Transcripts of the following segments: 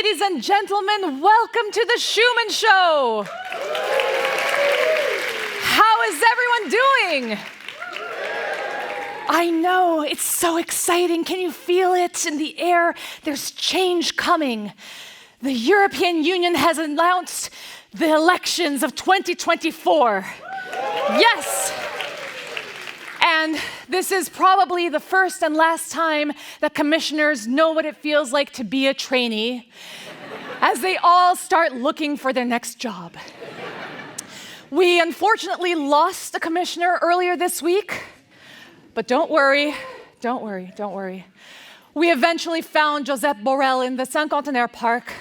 Ladies and gentlemen, welcome to the Schuman Show. How is everyone doing? I know, it's so exciting. Can you feel it in the air? There's change coming. The European Union has announced the elections of 2024. Yes. And this is probably the first and last time that commissioners know what it feels like to be a trainee, as they all start looking for their next job. We unfortunately lost a commissioner earlier this week, but don't worry. We eventually found Josep Borrell in the Saint-Contenaire Park,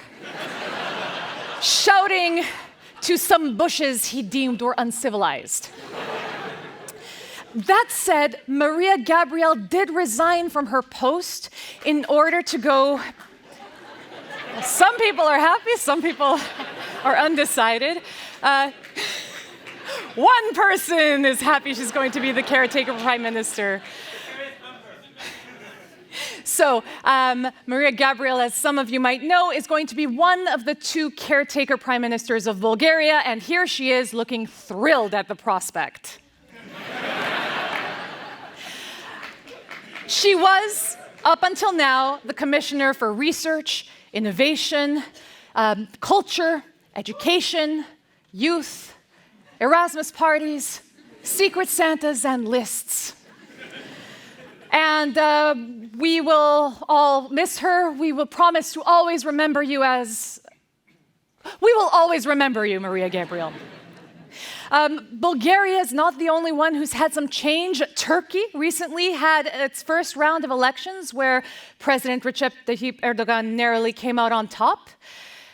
shouting to some bushes he deemed were uncivilized. That said, Mariya Gabriel did resign from her post in order to go. Some people are happy, some people are undecided. One person is happy she's going to be the caretaker prime minister. So, Mariya Gabriel, as some of you might know, is going to be one of the two caretaker prime ministers of Bulgaria, and here she is looking thrilled at the prospect. She was, up until now, the Commissioner for Research, Innovation, Culture, Education, Youth, Erasmus parties, Secret Santas, and lists. And we will all miss her. We will promise to always remember you Mariya Gabriel. Bulgaria is not the only one who's had some change. Turkey recently had its first round of elections where President Recep Tayyip Erdogan narrowly came out on top.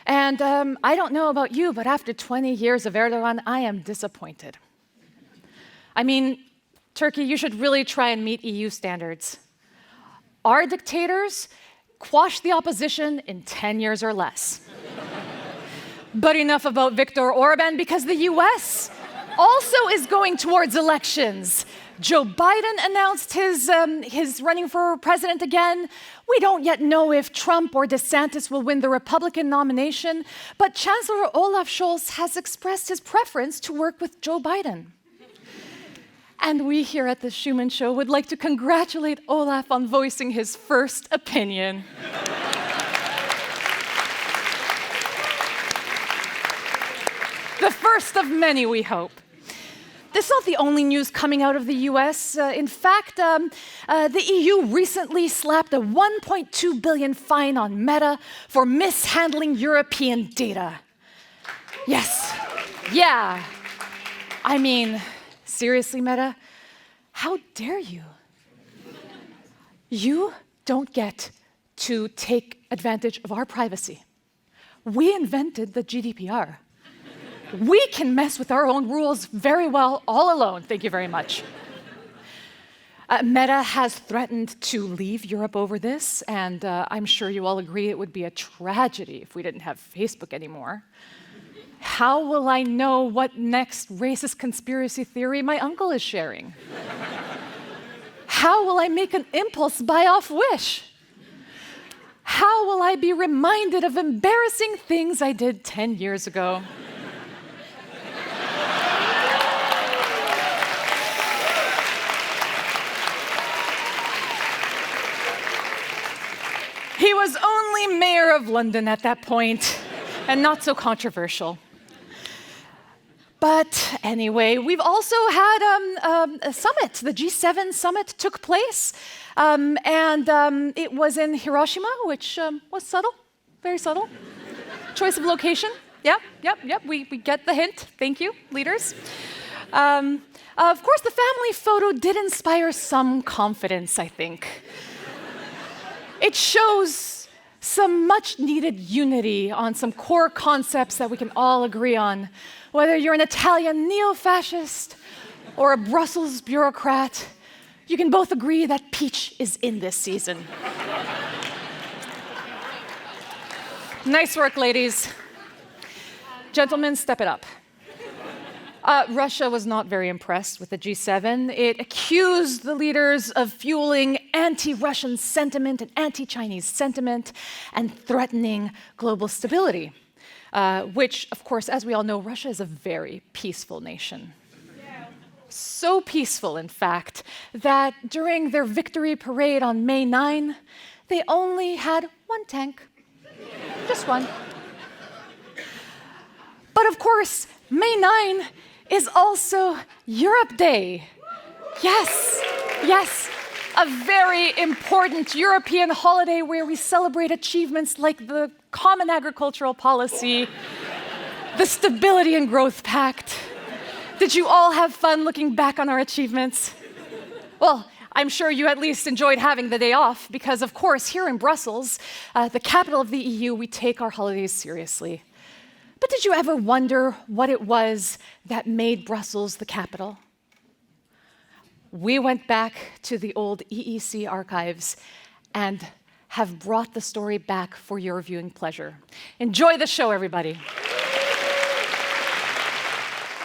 And I don't know about you, but after 20 years of Erdogan, I am disappointed. I mean, Turkey, you should really try and meet EU standards. Our dictators quash the opposition in 10 years or less. But enough about Viktor Orban, because the US also is going towards elections. Joe Biden announced his running for president again. We don't yet know if Trump or DeSantis will win the Republican nomination, but Chancellor Olaf Scholz has expressed his preference to work with Joe Biden. And we here at the Schuman Show would like to congratulate Olaf on voicing his first opinion. The first of many, we hope. This is not the only news coming out of the US. In fact, the EU recently slapped a $1.2 billion fine on Meta for mishandling European data. Yes, yeah. I mean, seriously, Meta, how dare you? You don't get to take advantage of our privacy. We invented the GDPR. We can mess with our own rules very well all alone. Thank you very much. Meta has threatened to leave Europe over this, and I'm sure you all agree it would be a tragedy if we didn't have Facebook anymore. How will I know what next racist conspiracy theory my uncle is sharing? How will I make an impulse buy off Wish? How will I be reminded of embarrassing things I did 10 years ago? He was only mayor of London at that point, and not so controversial. But anyway, we've also had a summit. The G7 Summit took place, and it was in Hiroshima, which was subtle, very subtle. Choice of location. Yep, we get the hint. Thank you, leaders. Of course, the family photo did inspire some confidence, I think. It shows some much-needed unity on some core concepts that we can all agree on. Whether you're an Italian neo-fascist or a Brussels bureaucrat, you can both agree that peach is in this season. Nice work, ladies. Gentlemen, step it up. Russia was not very impressed with the G7. It accused the leaders of fueling anti-Russian sentiment and anti-Chinese sentiment and threatening global stability, which, of course, as we all know, Russia is a very peaceful nation. So peaceful, in fact, that during their victory parade on May 9, they only had one tank. Just one. But of course, May 9 is also Europe Day. Yes, a very important European holiday where we celebrate achievements like the Common Agricultural Policy, the Stability and Growth Pact. Did you all have fun looking back on our achievements? Well, I'm sure you at least enjoyed having the day off because, of course, here in Brussels, the capital of the EU, we take our holidays seriously. But did you ever wonder what it was that made Brussels the capital? We went back to the old EEC archives and have brought the story back for your viewing pleasure. Enjoy the show, everybody.